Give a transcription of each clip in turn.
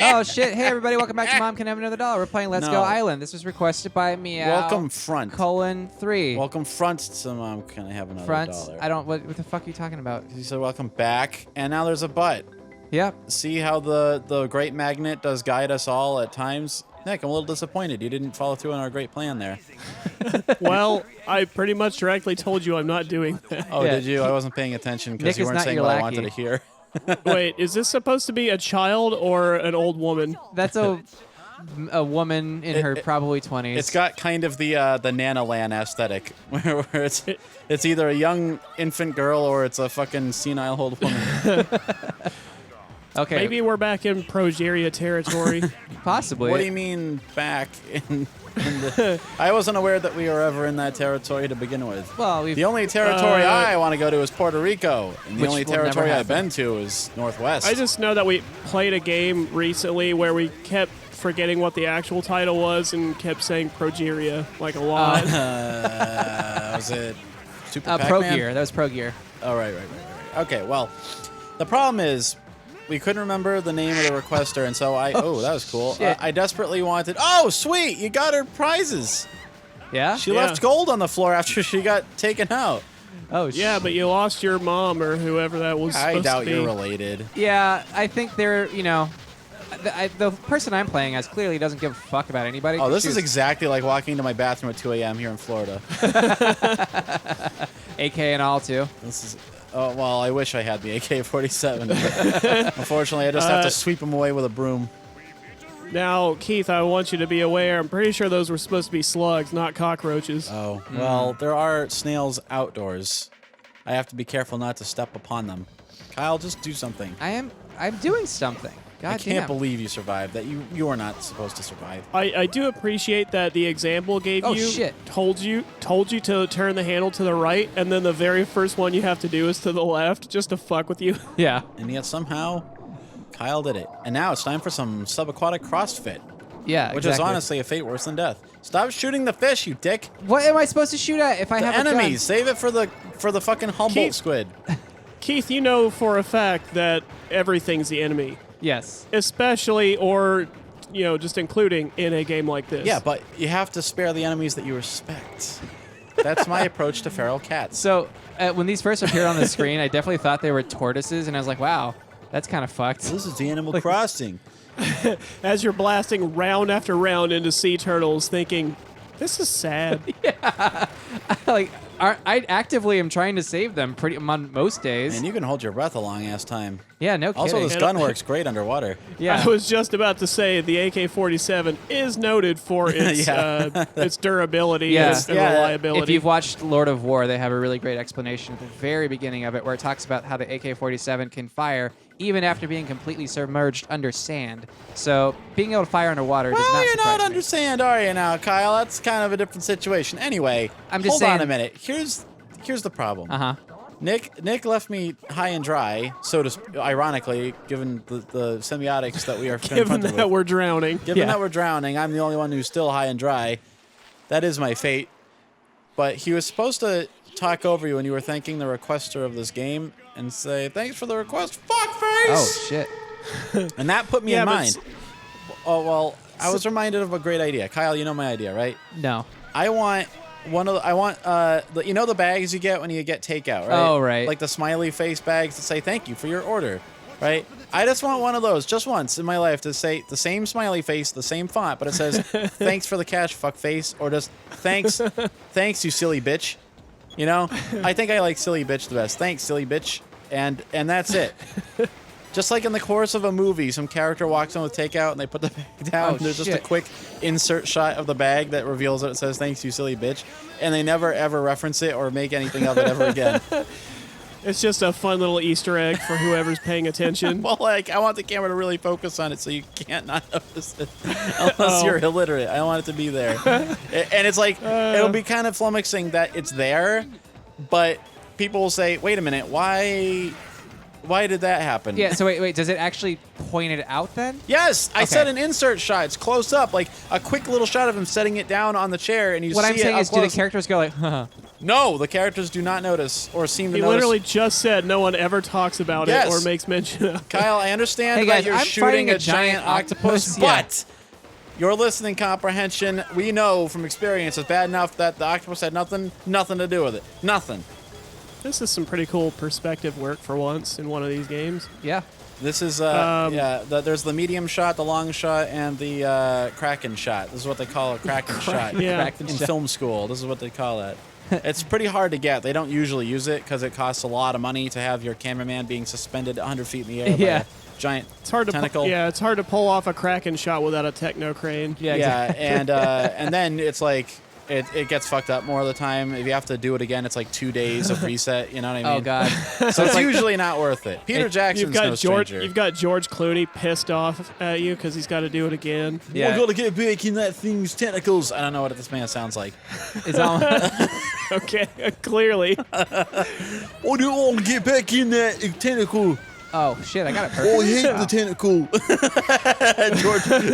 Oh, shit. Hey, everybody. Welcome back to Mom Can Have Another Dollar. We're playing Let's Go Island. This was requested by Meow. Welcome front. :3. Welcome front to Mom Can I Have Another Dollar. I don't... What the fuck are you talking about? You said welcome back, and now there's a but. Yep. See how the great magnet does guide us all at times? Nick, I'm a little disappointed. You didn't follow through on our great plan there. Well, I pretty much directly told you I'm not doing that. Oh, did you? I wasn't paying attention because Nick you is weren't not saying your what I lackey. wanted to hear. Wait, is this supposed to be a child or an old woman? That's a woman in her probably 20s. It's got kind of the Nanoland aesthetic, where it's either a young infant girl or it's a fucking senile old woman. Okay. Maybe we're back in progeria territory. Possibly. What do you mean back in the... I wasn't aware that we were ever in that territory to begin with. Well, we've... The only territory I want to go to is Puerto Rico, and the Which only will never territory I've happen. been to is Northwest. I just know that we played a game recently where we kept forgetting what the actual title was and kept saying progeria like a lot. Was it Super Pac-Man? Pro Gear. That was Pro Gear. Oh, right. Okay, well, the problem is we couldn't remember the name of the requester, and so oh, that was cool. I desperately wanted... Oh, sweet! You got her prizes! Yeah? She left gold on the floor after she got taken out. Oh, Yeah, but you lost your mom or whoever that was I supposed doubt to be. you're related. Yeah, I think they're, the person I'm playing as clearly doesn't give a fuck about anybody. Oh, this is exactly like walking into my bathroom at 2 a.m. here in Florida. AK and all, too. This is... Oh, well, I wish I had the AK-47. Unfortunately, I just have to sweep them away with a broom. Now, Keith, I want you to be aware, I'm pretty sure those were supposed to be slugs, not cockroaches. Oh, well, there are snails outdoors. I have to be careful not to step upon them. Kyle, just do something. I'm doing something. God I can't damn. believe you survived. That you are not supposed to survive. I do appreciate that the example gave Oh, you shit. told you to turn the handle to the right, and then the very first one you have to do is to the left, just to fuck with you. Yeah. And yet somehow, Kyle did it. And now it's time for some subaquatic CrossFit, Yeah, which exactly. is honestly a fate worse than death. Stop shooting the fish, you dick. What am I supposed to shoot at if I The have enemies. Save it for the fucking Humboldt Keep- squid. Keith, you know for a fact that everything's the enemy, a gun? Yes. especially or just including in a game like this. Yeah, but you have to spare the enemies that you respect. That's my approach to feral cats. So when these first appeared on the screen, I definitely thought they were tortoises, and I was like, wow, that's kind of fucked. This is the Animal Crossing. As you're blasting round after round into sea turtles, thinking, this is sad. I actively am trying to save them pretty on most days. And you can hold your breath a long ass time. Yeah, no kidding. Also, this gun works great underwater. yeah. I was just about to say the AK-47 is noted for its its durability Yeah. and reliability. If you've watched Lord of War, they have a really great explanation at the very beginning of it where it talks about how the AK-47 can fire even after being completely submerged under sand. So being able to fire underwater does Well, not you're surprise not me. under sand, are you now, Kyle? That's kind of a different situation. Anyway, I'm just hold on saying- a minute. Here's the problem. Uh-huh. Nick left me high and dry, ironically, given the semiotics that we are given confronted that with. we're drowning. Given that we're drowning, I'm the only one who's still high and dry. That is my fate. But he was supposed to talk over you when you were thanking the requester of this game and say, thanks for the request, fuckface! Oh, shit. And that put me Yeah, in but mind. Oh, well, I was reminded of a great idea. Kyle, you know my idea, right? No. I want the bags you get when you get takeout, right? Oh, right. Like the smiley face bags that say thank you for your order, right? I just want one of those just once in my life to say the same smiley face, the same font, but it says thanks for the cash, fuck face, or just thanks you silly bitch. You know? I think I like silly bitch the best. Thanks, silly bitch. And that's it. Just like in the course of a movie, some character walks in with takeout and they put the bag down. Oh, There's just a shit. quick insert shot of the bag that reveals that it says, thanks, you silly bitch. And they never, ever reference it or make anything of it ever again. It's just a fun little Easter egg for whoever's paying attention. Well, like, I want the camera to really focus on it so you can't not notice it. Unless you're illiterate. I want it to be there. And it's like, it'll be kind of flummoxing that it's there, but people will say, wait a minute, why did that happen? Yeah, so wait, does it actually point it out then? Yes, I Okay. said an insert shot. It's close up, like a quick little shot of him setting it down on the chair, and you What see I'm saying it is, up do the close. characters go like, huh? No, the characters do not notice or seem to He notice. literally just said no one ever talks about Yes. it or makes mention of it. Kyle, I understand Hey, that guys, you're I'm shooting fighting a a giant giant octopus, octopus, yeah. but your listening comprehension, we know from experience, is bad enough that the octopus had nothing to do with it. Nothing. This is some pretty cool perspective work for once in one of these games. Yeah. This is, there's the medium shot, the long shot, and the Kraken shot. This is what they call a Kraken shot Yeah. Kraken in shot. film school. This is what they call it. It's pretty hard to get. They don't usually use it because it costs a lot of money to have your cameraman being suspended 100 feet in the air by Yeah. a giant It's hard to tentacle. it's hard to pull off a Kraken shot without a techno crane. Yeah. Yeah, Exactly. and then it's like it gets fucked up more of the time. If you have to do it again, it's like 2 days of reset. You know what I mean? Oh God. So it's usually not worth it. Peter Jackson's You've got no George. stranger. You've got George Clooney pissed off at you because he's got to do it again. Yeah. I gotta get back in that thing's tentacles. I don't know what this man sounds like. It's all. Okay, clearly. I don't want to get back in that tentacle. Oh shit! I got it perfect. hate the tentacle.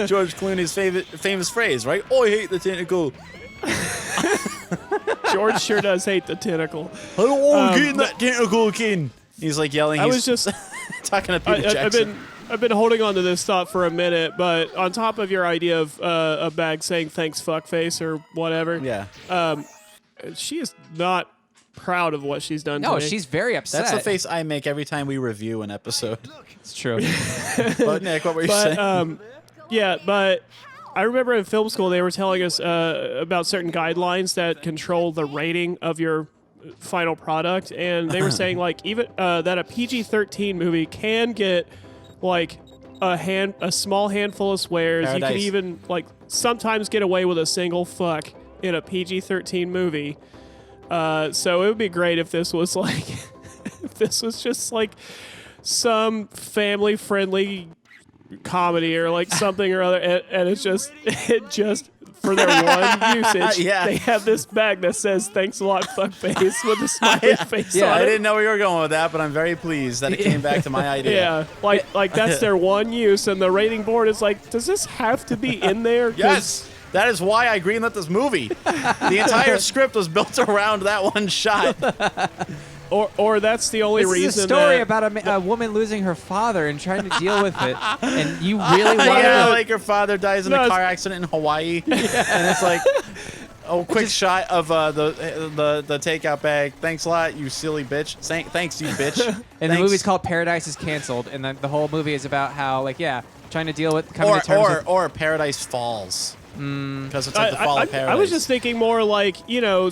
George Clooney's famous phrase, right? I hate the tentacle. George sure does hate the tentacle. I don't want to get in that tentacle again. He's like yelling. I He's was just. talking to Peter Jackson. I've been holding on to this thought for a minute, but on top of your idea of a bag saying thanks fuckface or whatever, Yeah. she is not proud of what she's done No, today. she's very upset. That's the face I make every time we review an episode. It's true. But Nick, what were you saying? Yeah, but I remember in film school they were telling us about certain guidelines that control the rating of your final product, and they were saying like even that a PG-13 movie can get like a small handful of swears. Paradise. You can even like sometimes get away with a single fuck in a PG-13 movie. So it would be great if this was like if this was just like some family-friendly comedy or like something or other, and it just for their one usage, Yeah. they have this bag that says "Thanks a lot, fuckface" with a smiley face Yeah, on I it. didn't know where you were going with that, but I'm very pleased that it came back to my idea. Yeah, like that's their one use, and the rating board is like, does this have to be in there? 'Cause Yes, that is why I greenlit this movie. The entire script was built around that one shot. Or that's the only This reason. is a story that, about a woman losing her father and trying to deal with it, and you really want Yeah, to. like her father dies in No, a it's- car accident in Hawaii, and it's like a quick shot of the takeout bag. Thanks a lot, you silly bitch. Thanks, you bitch. And Thanks. the movie's called Paradise is Canceled, and the whole movie is about how, like, trying to deal with coming to terms with. or Paradise Falls. Because it's like the fall of Paradise. I was just thinking more like,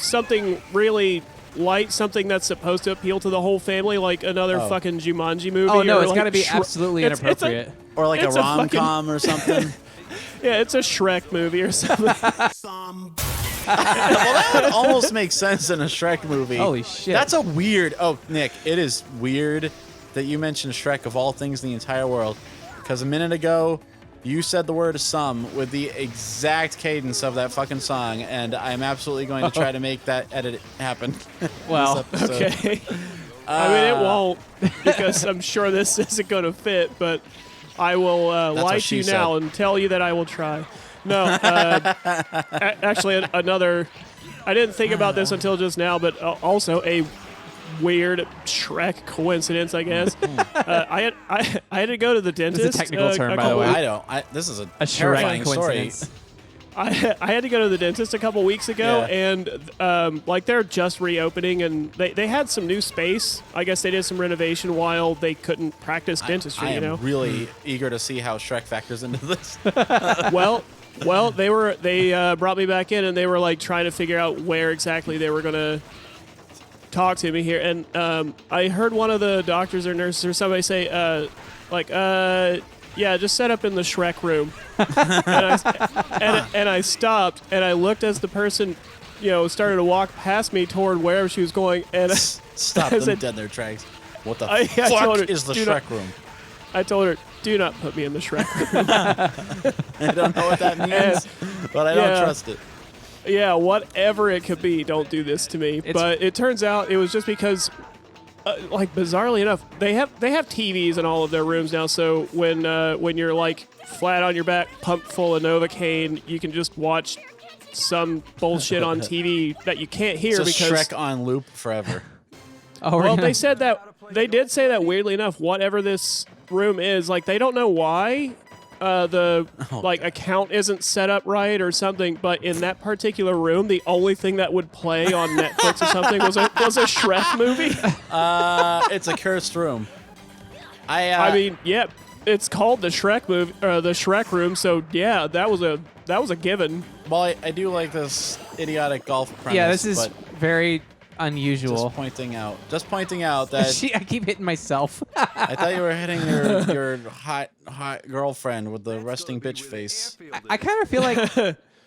something really light, something that's supposed to appeal to the whole family, like another fucking Jumanji movie. Oh no, or it's like got to be Shre- absolutely it's- it's a- inappropriate. or like a it's a fucking- rom-com or something. Yeah, it's a Shrek movie or something. Well, that would almost make sense in a Shrek movie. Holy shit. That's a weird... Oh, Nick, it is weird that you mentioned Shrek of all things in the entire world. Because a minute ago, you said the word some with the exact cadence of that fucking song, and I'm absolutely going to try to make that edit happen. Well, this episode. Okay. I mean, it won't, because I'm sure this isn't going to fit, but I will lie what to she you now and tell you that I will try. No, actually, another... I didn't think about this until just now, but also a weird Shrek coincidence, I guess. I had to go to the dentist. This is a technical term, by the Oh, way. this is a a terrifying Shrek story. coincidence. I had to go to the dentist a couple weeks ago, Yeah. and like they're just reopening, and they had some new space. I guess they did some renovation while they couldn't practice dentistry. I am you know, really eager to see how Shrek factors into this. well, they brought me back in, and they were like trying to figure out where exactly they were gonna talk to me here, and I heard one of the doctors or nurses or somebody say, yeah, just set up in the Shrek room. and I stopped, and I looked as the person, started to walk past me toward wherever she was going, and Stop I them said- dead in their tracks. What the I told her, fuck is the "Do Shrek not-" room? I told her, do not put me in the Shrek room. I don't know what that means, but I don't yeah. trust it. Yeah, whatever it could be, don't do this to me. But it turns out it was just because, like, bizarrely enough, they have TVs in all of their rooms now. So when you're like flat on your back, pumped full of Novocaine, you can just watch some bullshit on TV that you can't hear It's just because Shrek on loop forever. Oh, well, really? they did say that weirdly enough, whatever this room is, like they don't know why the like account isn't set up right or something, but in that particular room, the only thing that would play on Netflix or something was a Shrek movie. It's a cursed room. I mean, yeah, it's called the Shrek movie, the Shrek Room. So yeah, that was a given. Well, I do like this idiotic golf premise. Yeah, this is but very unusual. just pointing out that I keep hitting myself. I thought you were hitting your hot girlfriend with the resting bitch face. I kind of feel like,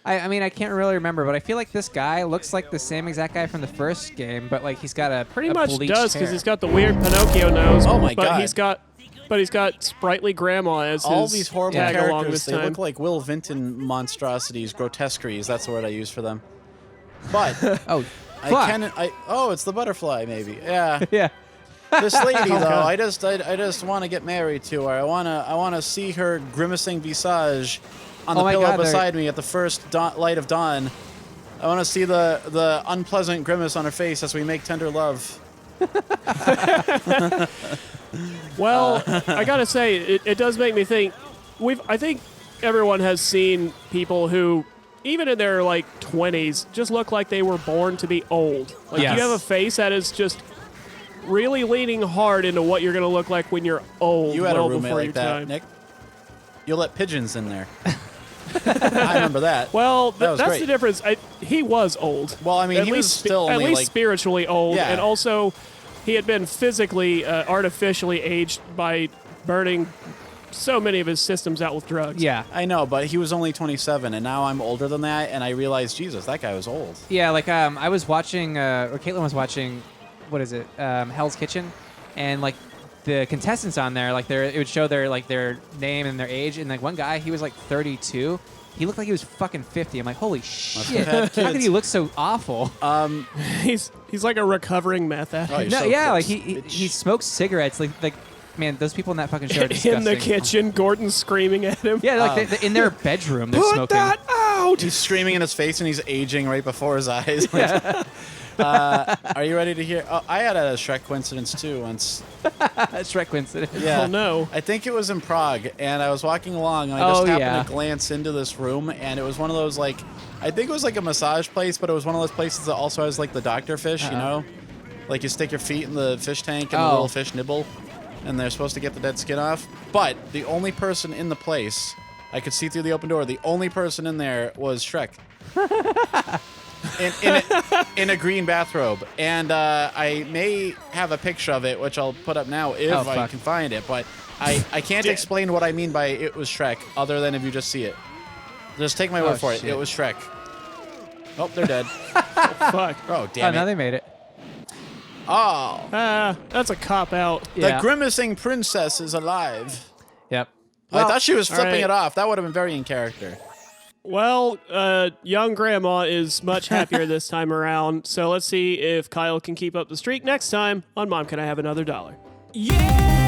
I mean, I can't really remember, but I feel like this guy looks like the same exact guy from the first game, but like he's got a Pretty a much bleached does because hair. he's got the weird Pinocchio nose. Oh my but God. He's got sprightly grandma as All his these horrible tag along characters, this they time. look like Will Vinton monstrosities, grotesqueries. That's the word I use for them. But Oh, oh, it's the butterfly, maybe. Yeah. yeah. This lady, though, I just want to get married to her. I wanna see her grimacing visage on the Oh my pillow God, beside me at the first light of dawn. I want to see the unpleasant grimace on her face as we make tender love. Well, I gotta say, it does make me think. I think everyone has seen people who, even in their like 20s, just look like they were born to be old. Like Yes. you have a face that is just really leaning hard into what you're gonna look like when you're old. You had well a roommate before like your that, time. Nick. You let pigeons in there. I remember that. Well, That was that's great. the difference. He was old. Well, I mean, At he was least still at only least like spiritually old, Yeah. and also he had been physically, artificially aged by burning so many of his systems out with drugs. Yeah. I know, but he was only 27, and now I'm older than that, and I realized, Jesus, that guy was old. Yeah, like I was watching, or Caitlin was watching, what is it, Hell's Kitchen, and like the contestants on there, like it would show their name and their age, and like one guy, he was like 32. He looked like he was fucking 50. I'm like, holy shit! have had How could kids. he look so awful? He's like a recovering meth addict. Oh, you're No, so yeah, close, like he bitch. smokes cigarettes. Like man, those people in that fucking show are disgusting. In the kitchen, Gordon's screaming at him. Yeah, like they in their bedroom, they're Put smoking. that out! He's screaming in his face, and he's aging right before his eyes. Are you ready to hear? Oh, I had a Shrek coincidence too once. Shrek coincidence. Yeah. Oh, no. I think it was in Prague, and I was walking along, and I just Oh, happened yeah. to glance into this room, and it was one of those, like, I think it was like a massage place, but it was one of those places that also has, like, the doctor fish, you know? Like, you stick your feet in the fish tank, and the Oh. little fish nibble, and they're supposed to get the dead skin off. But the only person in the place, I could see through the open door, the only person in there was Shrek. In a green bathrobe, and I may have a picture of it, which I'll put up now if Oh, I fuck. can find it. But I can't explain what I mean by it was Shrek, other than if you just see it. Just take my word for it. shit. It was Shrek. Oh, they're dead. Fuck. Oh, Oh, damn now it! they made it. Oh, That's a cop out. Yeah. the grimacing princess is alive. Yep. I thought she was all flipping right. it off. That would have been very in character. Well, young grandma is much happier this time around. So let's see if Kyle can keep up the streak next time on Mom, Can I Have Another $1? Yeah!